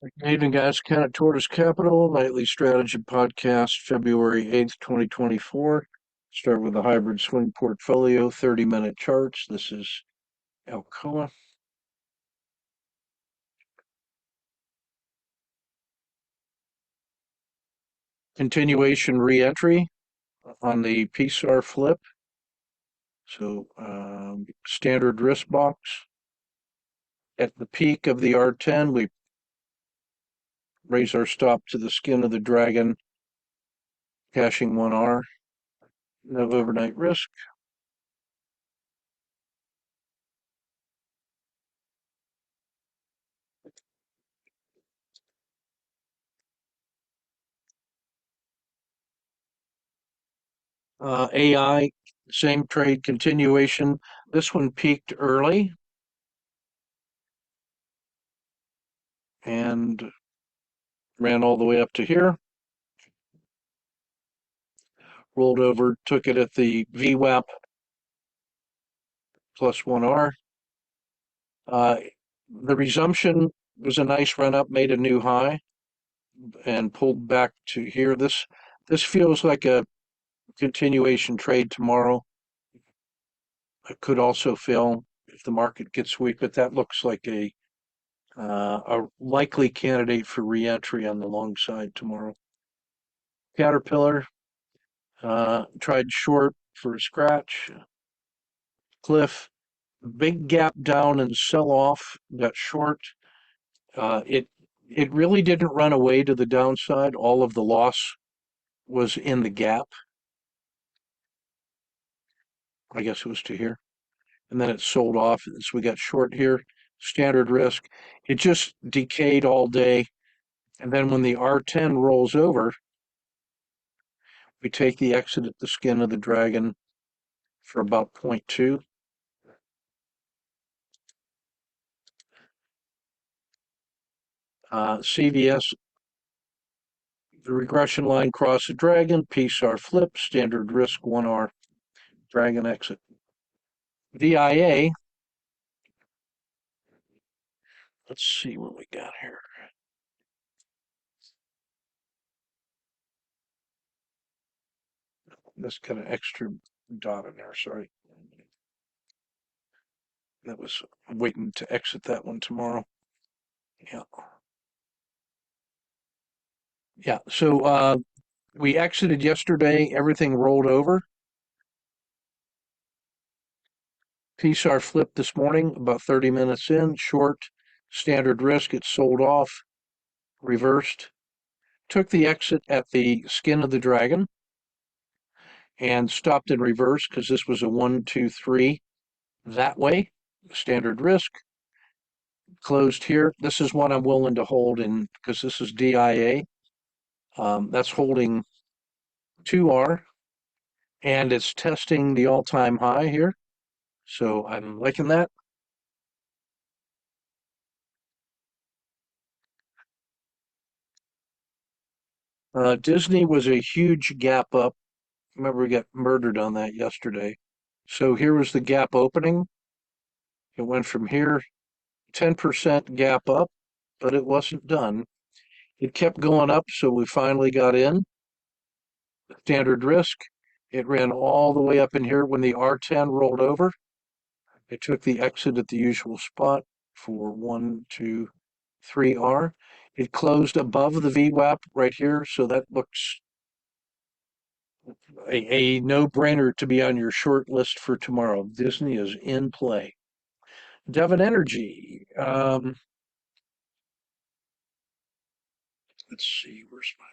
Good evening, guys. Ken at Tortoise Capital, nightly strategy podcast, February 8th, 2024. Start with the hybrid swing portfolio, 30-minute charts. This is Alcoa. Continuation re-entry on the PSAR flip. So standard risk box. At the peak of the R10, we raise our stop to the skin of the dragon, cashing 1R. No overnight risk. AI, same trade continuation. This one peaked early and ran all the way up to here. Rolled over, took it at the VWAP plus 1R. The resumption was a nice run up, made a new high, and pulled back to here. This feels like a continuation trade tomorrow. It could also fail if the market gets weak, but that looks like a likely candidate for re-entry on the long side tomorrow. Caterpillar tried short for a scratch. Cliff, big gap down and sell off, got short. It really didn't run away to the downside. All of the loss was in the gap. I guess it was to here. And then it sold off. So we got short here. Standard risk. It just decayed all day. And then when the R10 rolls over, we take the exit at the skin of the dragon for about 0.2. CVS, the regression line cross the dragon, PSAR flip, standard risk 1R, dragon exit. VIA, let's see what we got here. This got an extra dot in there, sorry. That was waiting to exit that one tomorrow. Yeah. Yeah, so we exited yesterday, everything rolled over. PSAR flipped this morning, about 30 minutes in, short, standard risk, it sold off, reversed, took the exit at the skin of the dragon, and stopped in reverse because this was a 1, 2, 3 that way, standard risk, closed here. This is one I'm willing to hold in because this is DIA. That's holding 2R and it's testing the all-time high here. So I'm liking that. Disney was a huge gap up. Remember, we got murdered on that yesterday. So here was the gap opening. It went from here, 10% gap up, but it wasn't done. It kept going up, so we finally got in. Standard risk. It ran all the way up in here when the R10 rolled over. It took the exit at the usual spot for 1, 2, 3R. It closed above the VWAP right here, so that looks a no-brainer to be on your short list for tomorrow. Disney is in play. Devon Energy. Let's see, where's my...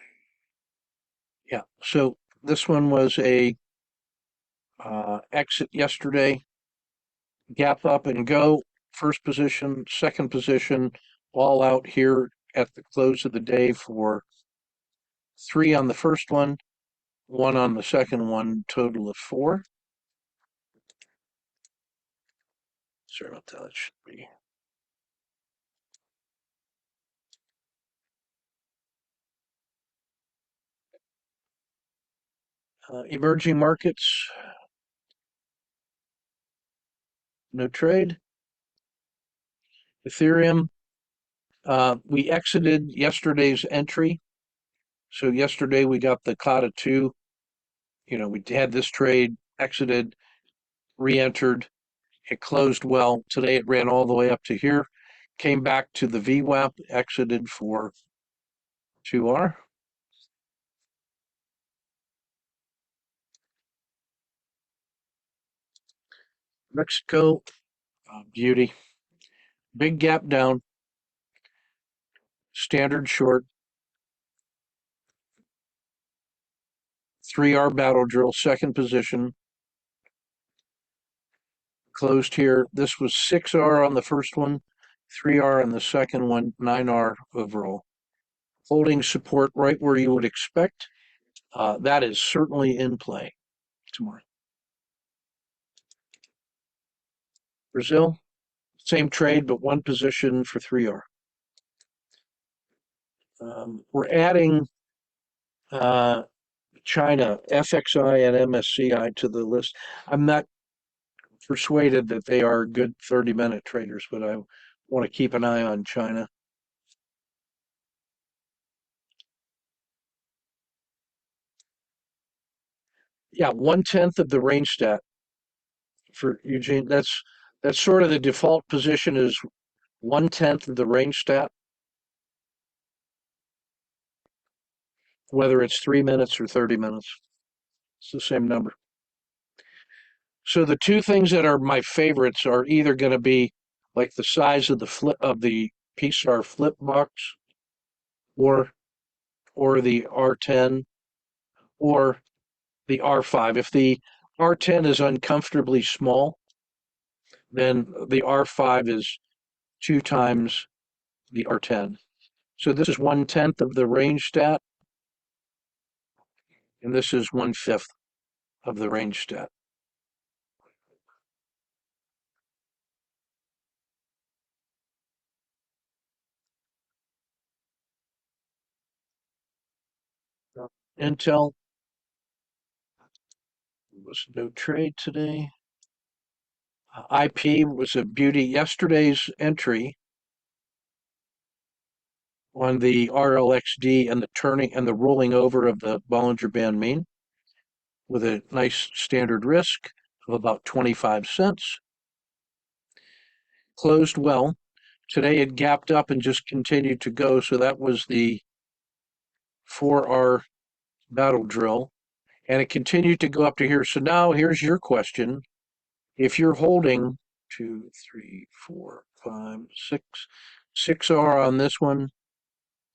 Yeah, so this one was a exit yesterday. Gap up and go. First position, second position, all out here at the close of the day for 3 on the first one, 1 on the second one, total of 4. Sorry about that. It should be. Emerging markets, no trade. Ethereum, We exited yesterday's entry. So yesterday we got the COTA 2. We had this trade, exited, re-entered. It closed well. Today it ran all the way up to here, came back to the VWAP, exited for 2R. Mexico, beauty. Big gap down, standard short, 3R battle drill, second position, closed here. This was 6R on the first one, 3R on the second one, 9R overall. Holding support right where you would expect. That is certainly in play tomorrow. Brazil, same trade, but one position for 3R. We're adding China, FXI, and MSCI to the list. I'm not persuaded that they are good 30-minute traders, but I want to keep an eye on China. Yeah, 1/10 of the range stat for Eugene. That's sort of the default position is 1/10 of the range stat, whether it's 3 minutes or 30 minutes. It's the same number. So the two things that are my favorites are either going to be like the size of the flip of the PSAR flip box, or the R10, or the R5. If the R10 is uncomfortably small, then the R5 is 2 times the R10. So this is 1/10 of the range stat, and this is 1/5 of the range stat. Intel was no trade today. IP was a beauty. Yesterday's entry on the RLXD and the turning and the rolling over of the Bollinger Band mean with a nice standard risk of about 25 cents. Closed well. Today it gapped up and just continued to go. So that was the 4R battle drill. And it continued to go up to here. So now here's your question. If you're holding 2, 3, 4, 5, 6, 6R on this one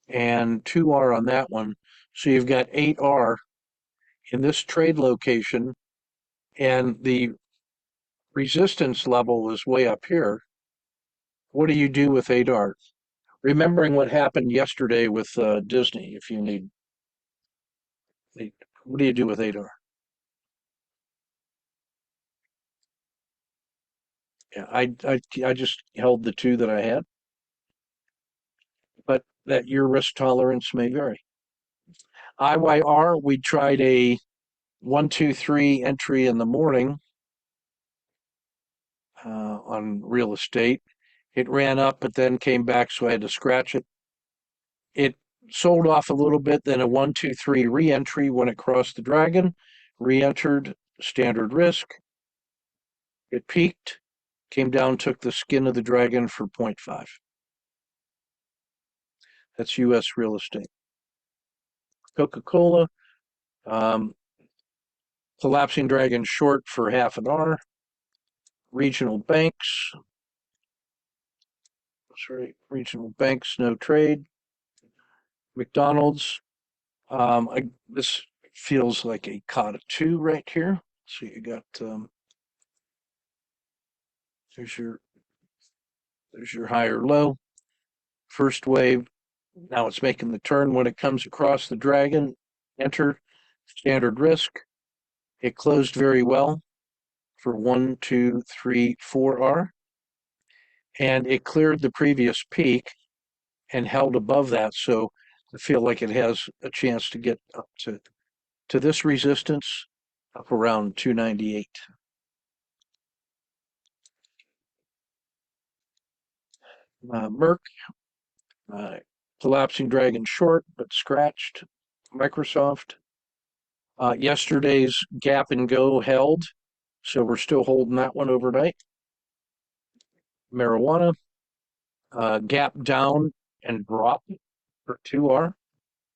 and 2R on that one, so you've got 8R in this trade location, and the resistance level is way up here. What do you do with 8R? Remembering what happened yesterday with Disney, if you need, what do you do with 8R? Yeah, I just held the two that I had, but that your risk tolerance may vary. IYR, we tried a 1, 2, 3 entry in the morning on real estate. It ran up, but then came back, so I had to scratch it. It sold off a little bit, then a 1, 2, 3 re-entry when it crossed the dragon, re-entered, standard risk. It peaked, came down, took the skin of the dragon for 0.5. That's U.S. real estate. Coca-Cola, um, collapsing dragon short for half an hour. Regional banks, regional banks, no trade. McDonald's, this feels like a COTA 2 right here. So you got, there's your higher low. First wave, now it's making the turn when it comes across the dragon. Enter, standard risk. It closed very well for 1, 2, 3, 4R, and it cleared the previous peak and held above that. So I feel like it has a chance to get up to this resistance up around 298. Merck, Uh, Collapsing Dragon short, but scratched. Microsoft. Yesterday's gap and go held, so we're still holding that one overnight. Marijuana. Gap down and drop for 2R.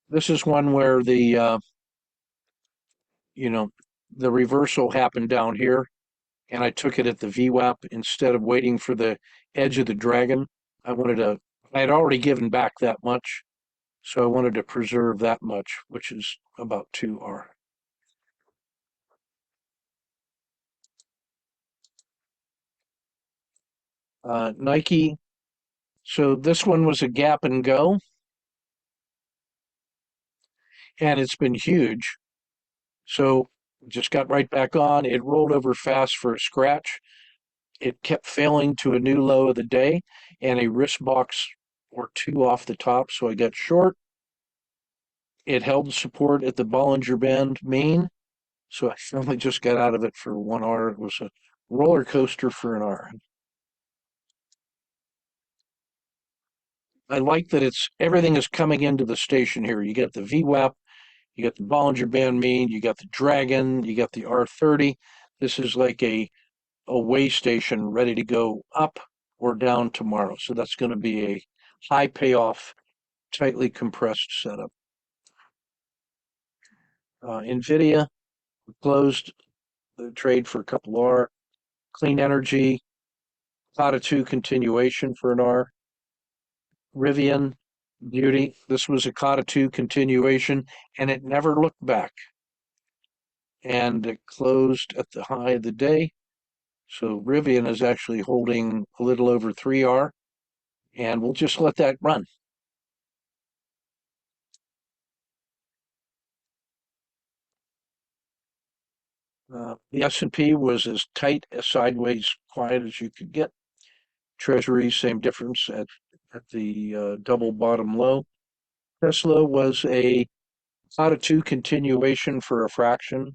This is one where you know, the reversal happened down here, and I took it at the VWAP instead of waiting for the edge of the dragon. I had already given back that much, so I wanted to preserve that much, which is about 2R. Nike. So this one was a gap and go, and it's been huge. So just got right back on. It rolled over fast for a scratch. It kept failing to a new low of the day and a wrist box or two off the top. So I got short. It held support at the Bollinger Band main. So I finally just got out of it for 1R. It was a roller coaster for an R. I like that it's everything is coming into the station here. You get the VWAP, you got the Bollinger Band mean, you got the Dragon, you got the R30. This is like a way station ready to go up or down tomorrow. So that's going to be a high payoff, tightly compressed setup. NVIDIA closed the trade for a couple R. Clean Energy, Cloud 2 continuation for an R. Rivian, Beauty, this was a Kata 2 continuation, and it never looked back. And it closed at the high of the day. So Rivian is actually holding a little over 3R, and we'll just let that run. The S&P was as tight, as sideways quiet as you could get. Treasury, same difference at the double bottom low. Tesla was a Kata 2 continuation for a fraction.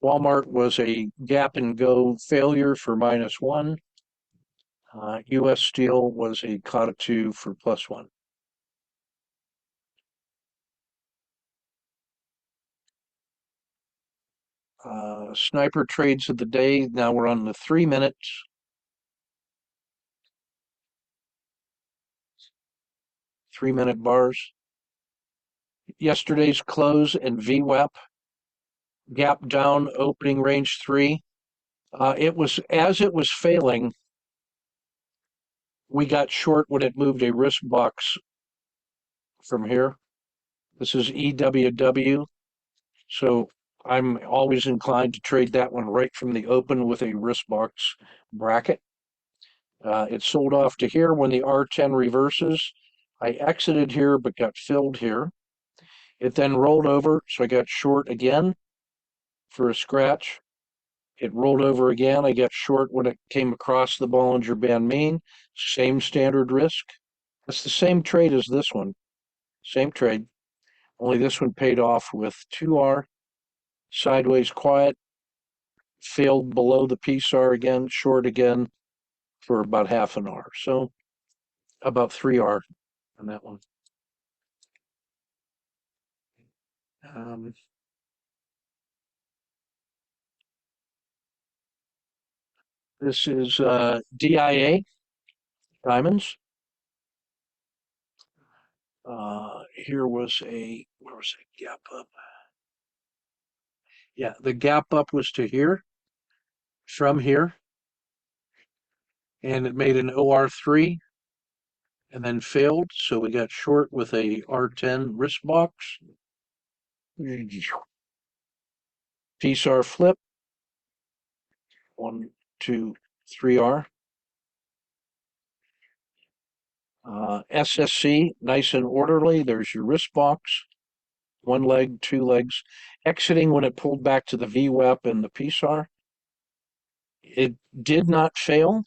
Walmart was a gap and go failure for -1. US Steel was a Kata 2 for +1. Sniper trades of the day. Now we're on the 3 minutes. 3 minute bars. Yesterday's close and VWAP. Gap down, opening range 3. It was as it was failing, we got short when it moved a risk box from here. This is EWW. So I'm always inclined to trade that one right from the open with a risk box bracket. It sold off to here when the R10 reverses. I exited here but got filled here. It then rolled over, so I got short again for a scratch. It rolled over again. I got short when it came across the Bollinger Band mean. Same standard risk. It's the same trade as this one. Same trade. Only this one paid off with 2R. Sideways quiet. Failed below the PSAR again. Short again for about half an R. So about 3R on that one. Um, this is DIA, diamonds. Here was where was a gap up? Yeah, the gap up was to here, from here, and it made an OR3 and then failed. So we got short with a R10 wrist box. PSAR flip, 1, 2, 3R. SSC, nice and orderly. There's your wrist box, one leg, two legs. Exiting when it pulled back to the VWAP and the PSAR. It did not fail,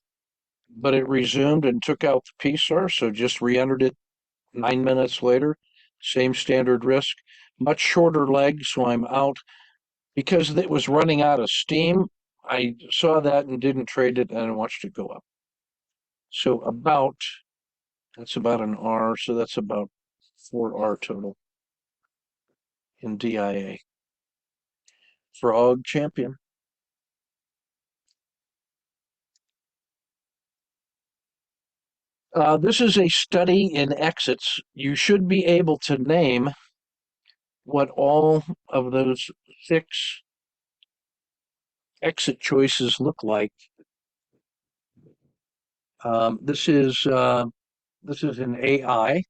but it resumed and took out the PSAR, so just re-entered it 9 minutes later. Same standard risk, much shorter leg, so I'm out because it was running out of steam. I saw that and didn't trade it and I watched it go up. So about That's about an R, so that's about 4R total in DIA. Frog champion. This is a study in exits. You should be able to name what all of those 6 exit choices look like. This is an AI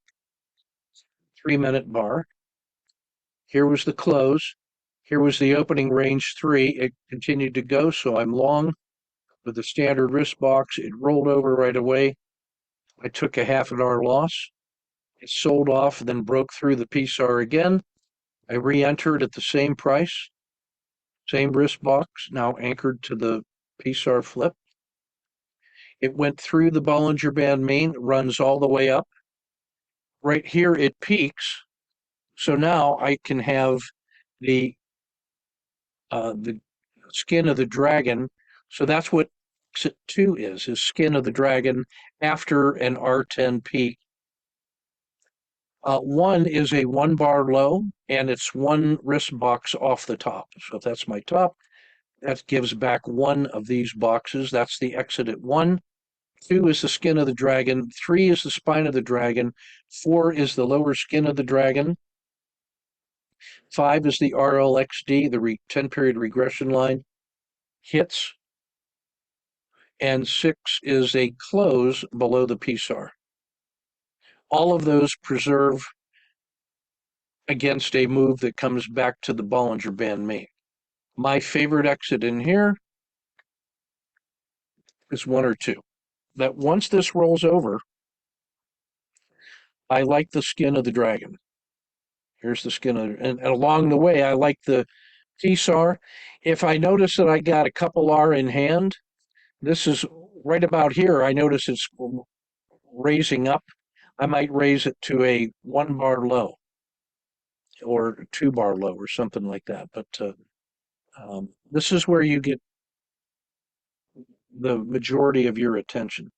3-minute bar. Here was the close. Here was the opening range 3. It continued to go, so I'm long with the standard risk box. It rolled over right away. I took a half an hour loss. It sold off, then broke through the PSAR again. I re-entered at the same price, same risk box, now anchored to the PSAR flip. It went through the Bollinger Band mean, runs all the way up. Right here it peaks. So now I can have the the skin of the dragon. So that's what exit 2 is skin of the dragon after an R10 peak. 1 is a 1-bar low, and it's 1 risk box off the top. So if that's my top, that gives back 1 of these boxes. That's the exit at 1. 2 is the skin of the dragon. 3 is the spine of the dragon. 4 is the lower skin of the dragon. 5 is the RLXD, the 10-period regression line, hits. And 6 is a close below the PSAR. All of those preserve against a move that comes back to the Bollinger Band mean. My favorite exit in here is 1 or 2. That once this rolls over, I like the skin of the dragon. Here's the skin of, and along the way, I like the PSAR. If I notice that I got a couple R in hand, this is right about here. I notice it's raising up. I might raise it to a 1-bar low or 2-bar low or something like that. But this is where you get the majority of your attention.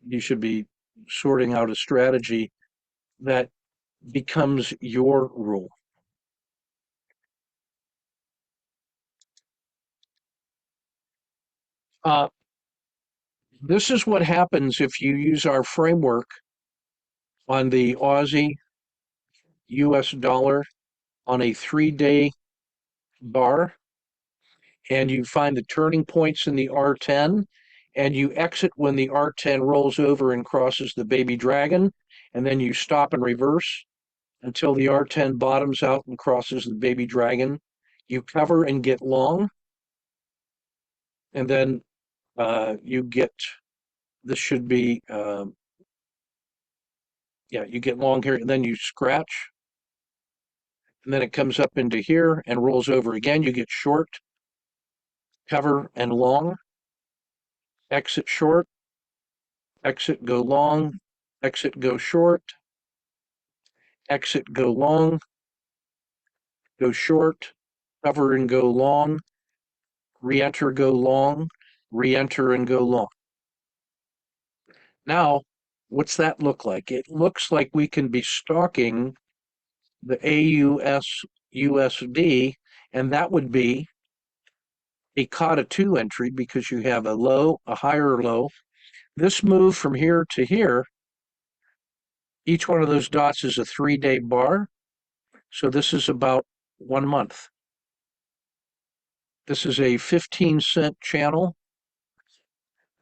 You should be sorting out a strategy that becomes your rule. Uh, this is what happens if you use our framework on the Aussie US dollar on a 3-day bar, and you find the turning points in the R10, and you exit when the R10 rolls over and crosses the baby dragon, and then you stop and reverse until the R10 bottoms out and crosses the baby dragon. You cover and get long, and then you get, this should be, yeah, you get long here, and then you scratch, and then it comes up into here and rolls over again. You get short, cover, and long, exit short, exit, go long, exit, go short, exit, go long, go short, cover and go long, re-enter, go long, re-enter and go long. Now, what's that look like? It looks like we can be stalking the AUS USD, and that would be a COTA 2 entry because you have a low, a higher low. This move from here to here, each one of those dots is a 3-day bar. So this is about 1 month. This is a 15-cent channel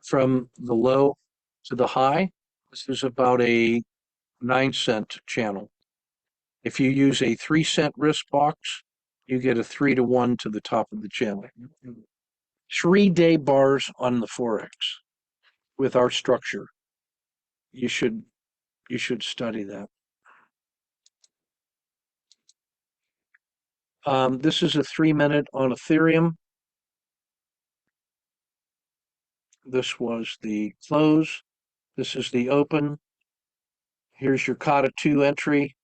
from the low to the high. This is about a 9-cent channel. If you use a 3-cent risk box, you get a 3-to-1 to the top of the channel. 3-day bars on the Forex with our structure. You should study that. This is a 3-minute on Ethereum. This was the close. This is the open. Here's your COTA 2 entry.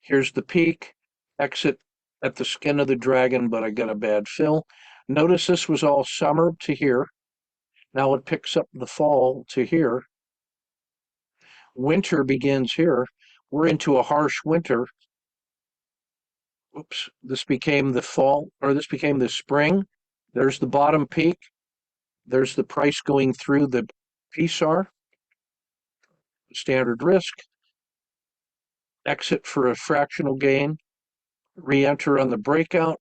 Here's the peak. Exit at the skin of the dragon, but I got a bad fill. Notice this was all summer to here. Now it picks up the fall to here. winter begins here. We're into a harsh winter. Oops, this became the fall, or this became the spring. There's the bottom peak. There's the price going through the PSAR, standard risk, exit for a fractional gain, re-enter on the breakout,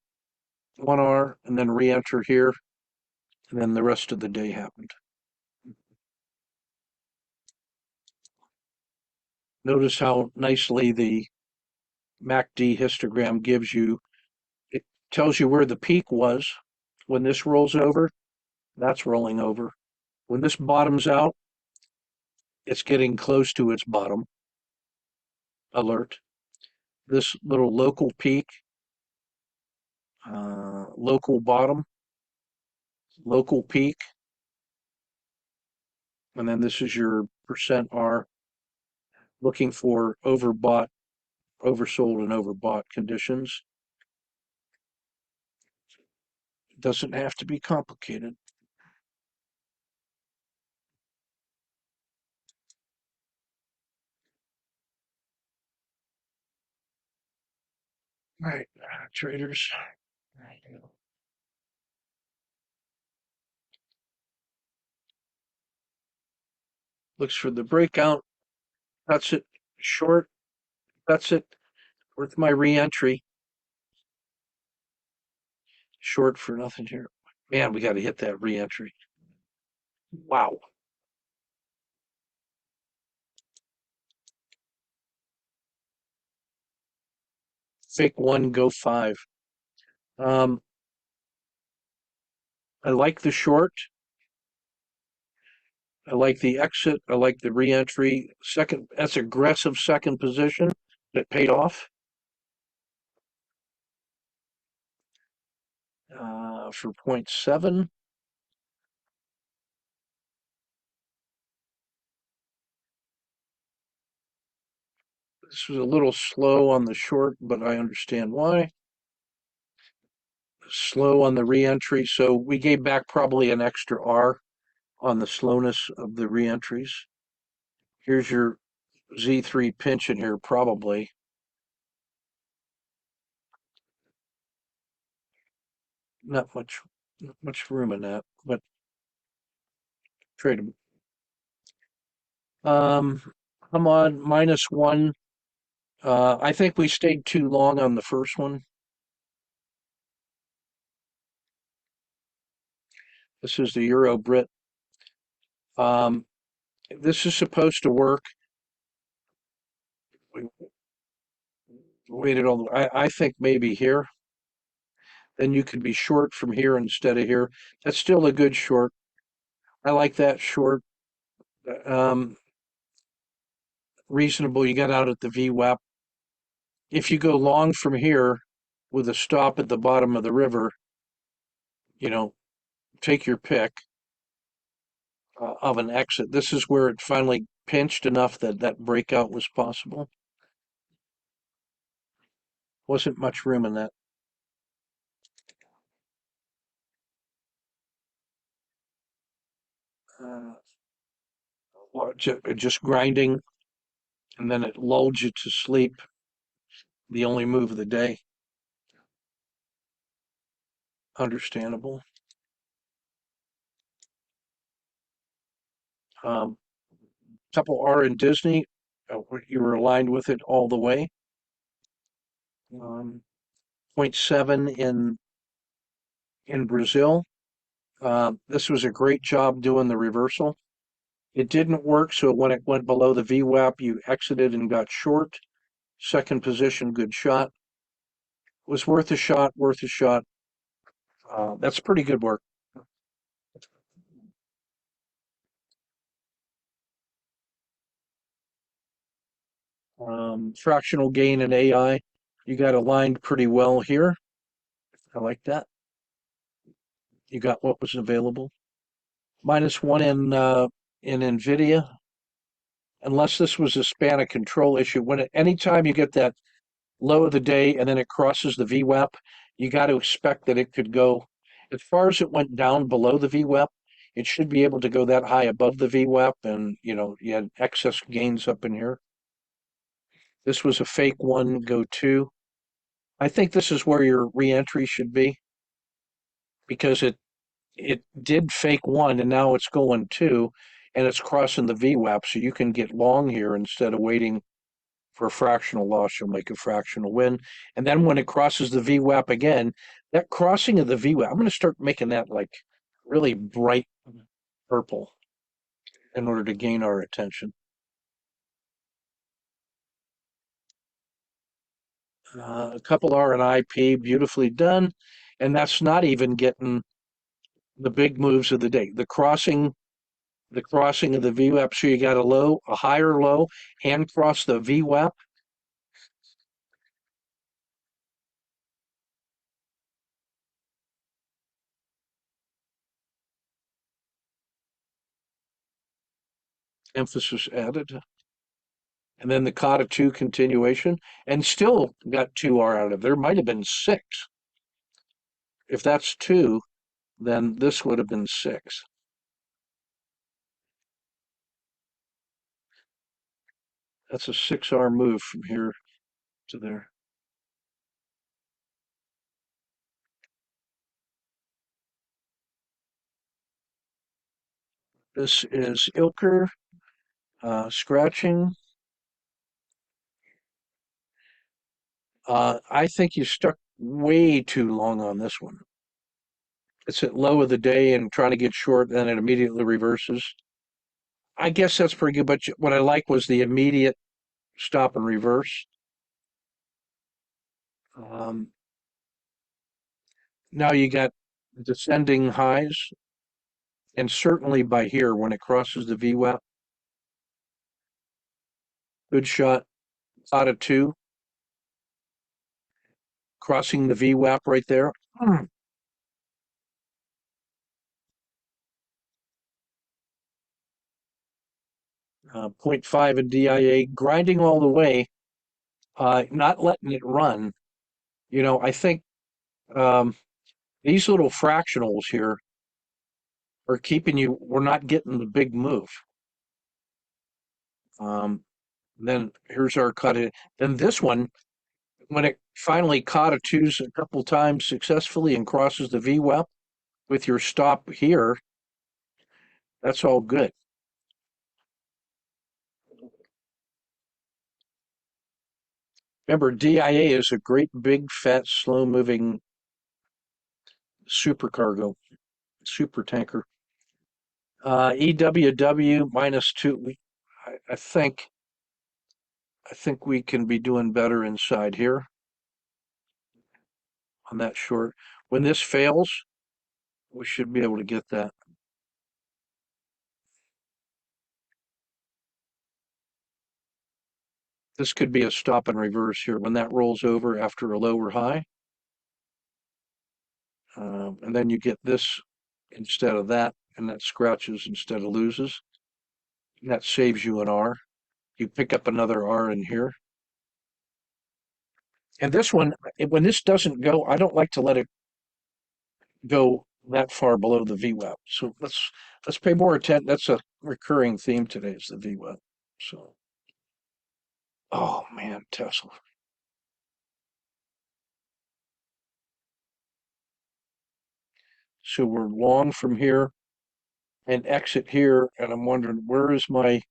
1R, and then re-enter here, and then the rest of the day happened. Notice how nicely the MACD histogram gives you, it tells you where the peak was. When this rolls over, that's rolling over. When this bottoms out, it's getting close to its bottom. Alert. This little local peak, local bottom, local peak, and then this is your percent R, looking for overbought, oversold, and overbought conditions. It doesn't have to be complicated. All right, traders. Looks for the breakout, cuts it short, cuts it worth my re-entry. Short for nothing here. Man, we got to hit that re-entry. Wow. Fake one, go five. I like the short. I like the exit. I like the re-entry. Second, that's aggressive second position that paid off. For 0.7. This was a little slow on the short, but I understand why. Slow on the re-entry, so we gave back probably an extra R on the slowness of the re-entries. Here's your Z3 pinch in here, probably. Not much room in that, but trade them. Come on, -1. I think we stayed too long on the first one. This is the Euro Brit. Um, this is supposed to work. We waited all the I think maybe here. Then you could be short from here instead of here. That's still a good short. I like that short. Um, reasonable. You got out at the VWAP. If you go long from here with a stop at the bottom of the river, you know, take your pick of an exit. This is where it finally pinched enough that that breakout was possible. Wasn't much room in that. Just grinding, and then it lulled you to sleep. The only move of the day. Understandable. Couple R in Disney. You were aligned with it all the way. 0.7 in Brazil. This was a great job doing the reversal. It didn't work, so when it went below the VWAP, you exited and got short. Second position, good shot. Was worth a shot, worth a shot. That's pretty good work. Fractional gain in AI. You got aligned pretty well here. I like that. You got what was available. -1 in NVIDIA. Unless this was a span of control issue. Anytime you get that low of the day and then it crosses the VWAP, you got to expect that it could go as far as it went down below the VWAP. It should be able to go that high above the VWAP, and you had excess gains up in here. This was a fake one, go two. I think this is where your reentry should be because it did fake one and now it's going two and it's crossing the VWAP, so you can get long here instead of waiting for a fractional loss. You'll make a fractional win. And then when it crosses the VWAP again, that crossing of the VWAP, I'm going to start making that like really bright purple in order to gain our attention. A couple R and IP, beautifully done. And that's not even getting the big moves of the day. The crossing of the VWAP. So you got a low, a higher low, hand cross the VWAP. Emphasis added. And then the Kata 2 continuation, and still got 2R out of it. There might have been 6. If that's 2, then this would have been 6. That's a 6R move from here to there. This is Ilker scratching. I think you stuck way too long on this one. It's at low of the day and trying to get short, then it immediately reverses. I guess that's pretty good, but what I like was the immediate stop and reverse. Um, Now you got descending highs, and certainly by here when it crosses the VWAP, good shot out of 2, crossing the VWAP right there. 0.5 in DIA, grinding all the way, not letting it run. I think um, these little fractionals here are keeping you, we're not getting the big move. Um, then here's our cut. Then this one, when it finally caught a twos a couple times successfully and crosses the VWAP with your stop here, that's all good. Remember, DIA is a great big fat slow moving supercargo, super tanker. EWW -2. I think we can be doing better inside here on that short. When this fails, we should be able to get that. This could be a stop and reverse here when that rolls over after a lower high. And then you get this instead of that, and that scratches instead of loses. And that saves you an R. You pick up another R in here. And this one, when this doesn't go, I don't like to let it go that far below the VWAP. So let's pay more attention. That's a recurring theme today is the VWAP. So, oh man, Tesla. So we're long from here and exit here, and I'm wondering where is my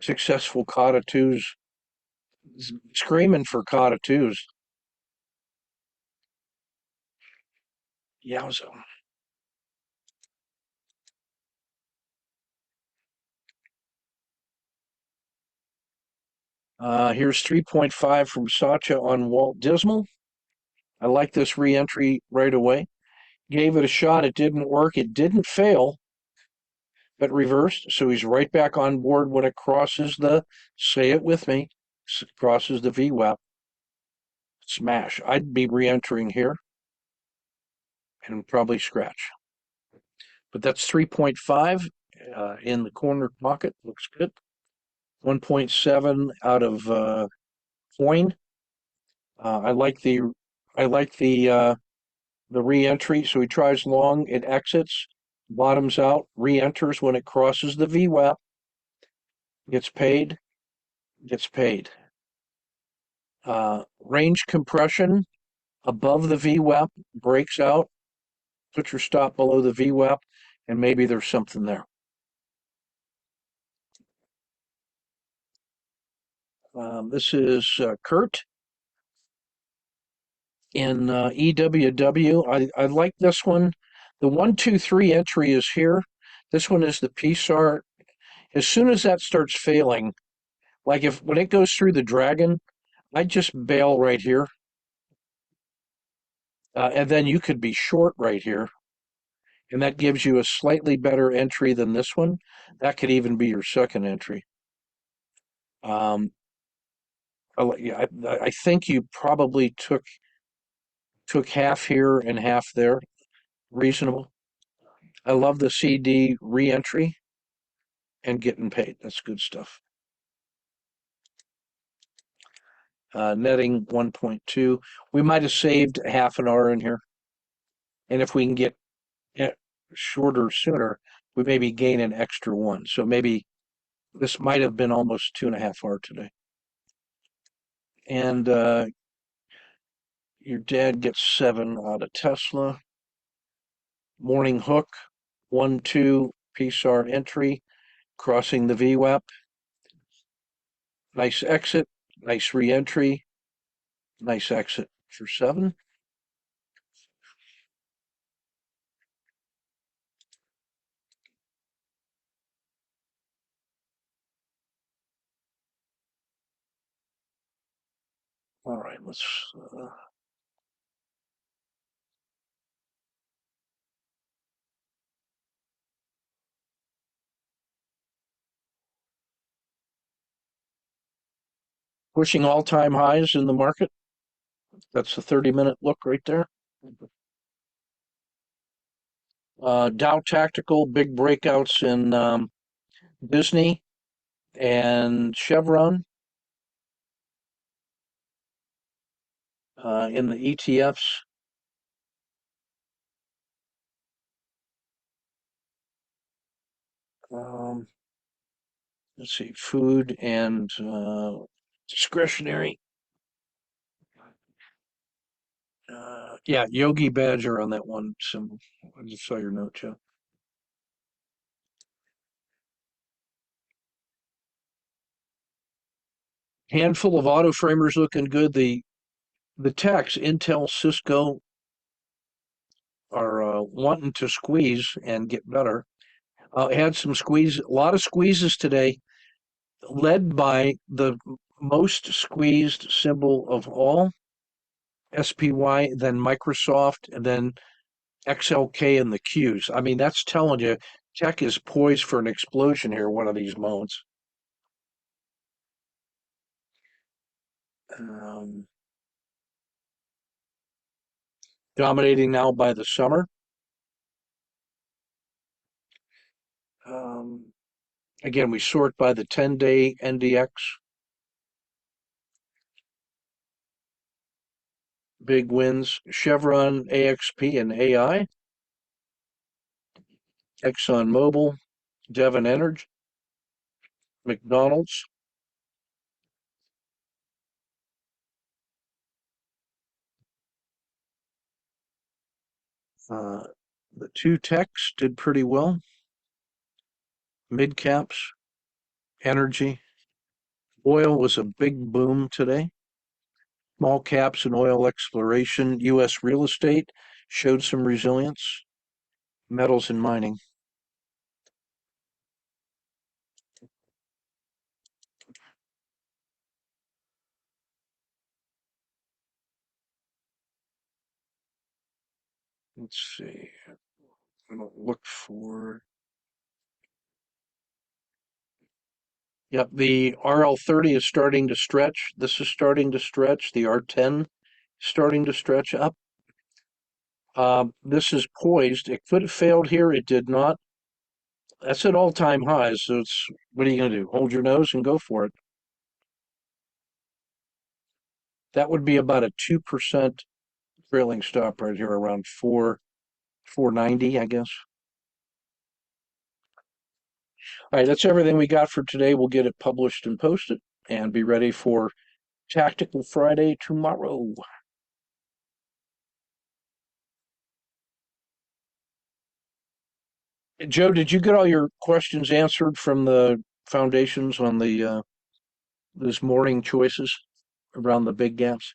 successful Kata twos? Screaming for Kata twos. Yowza. Here's 3.5 from Sacha on Walt Dismal. I like this re-entry right away. Gave it a shot. It didn't work. It didn't fail, but reversed. So he's right back on board when it crosses the, say it with me, crosses the VWAP. Smash. I'd be re-entering here and probably scratch. But that's 3.5 in the corner pocket. Looks good. 1.7 out of coin. I like the re-entry. So he tries long, it exits. bottoms out, re-enters when it crosses the VWAP, gets paid, gets paid. Range compression above the VWAP, breaks out, put your stop below the VWAP, and maybe there's something there. This is Kurt in EWW. I like this one. The 123 entry is here. This one is the PSAR. As soon as that starts failing, like if when it goes through the dragon, I just bail right here. And then you could be short right here. And that gives you a slightly better entry than this one. That could even be your second entry. Um, I think you probably took half here and half there. Reasonable. I love the CD re-entry and getting paid. That's good stuff. Netting 1.2. We might have saved half an hour in here. And if we can get it shorter sooner, we maybe gain an extra one. So maybe this might have been almost 2.5 hours today. And your dad gets 7 out of Tesla. Morning hook, 1-2 PSAR entry, crossing the VWAP. Nice exit, nice re-entry, nice exit for 7. All right, let's pushing all-time highs in the market. That's the 30-minute look right there. Dow Tactical, big breakouts in Disney and Chevron in the ETFs. Um, let's see, food and discretionary. Yeah, Yogi Badger on that one symbol. I just saw your note, Joe. Handful of auto framers looking good. The techs, Intel, Cisco, are wanting to squeeze and get better. Had some squeeze, a lot of squeezes today, led by the most squeezed symbol of all, SPY, then Microsoft, and then XLK and the Qs. I mean, that's telling you tech is poised for an explosion here one of these moments. Um, Dominating now by the summer. Um, Again, we sort by the 10-day NDX. Big wins, Chevron, AXP, and AI. ExxonMobil, Devon Energy, McDonald's. Uh, the two techs did pretty well. Mid caps, energy. Oil was a big boom today. Small caps and oil exploration. U.S. real estate showed some resilience. Metals and mining. Let's see. I'm going to look for. Yep, the RL30 is starting to stretch. This is starting to stretch. The R10 is starting to stretch up. This is poised. It could have failed here. It did not. That's at all-time highs. So it's what are you going to do? Hold your nose and go for it. That would be about a 2% trailing stop right here around 490, I guess. All right, that's everything we got for today. We'll get it published and posted and be ready for Tactical Friday tomorrow. Joe, did you get all your questions answered from the foundations on the this morning choices around the big gaps?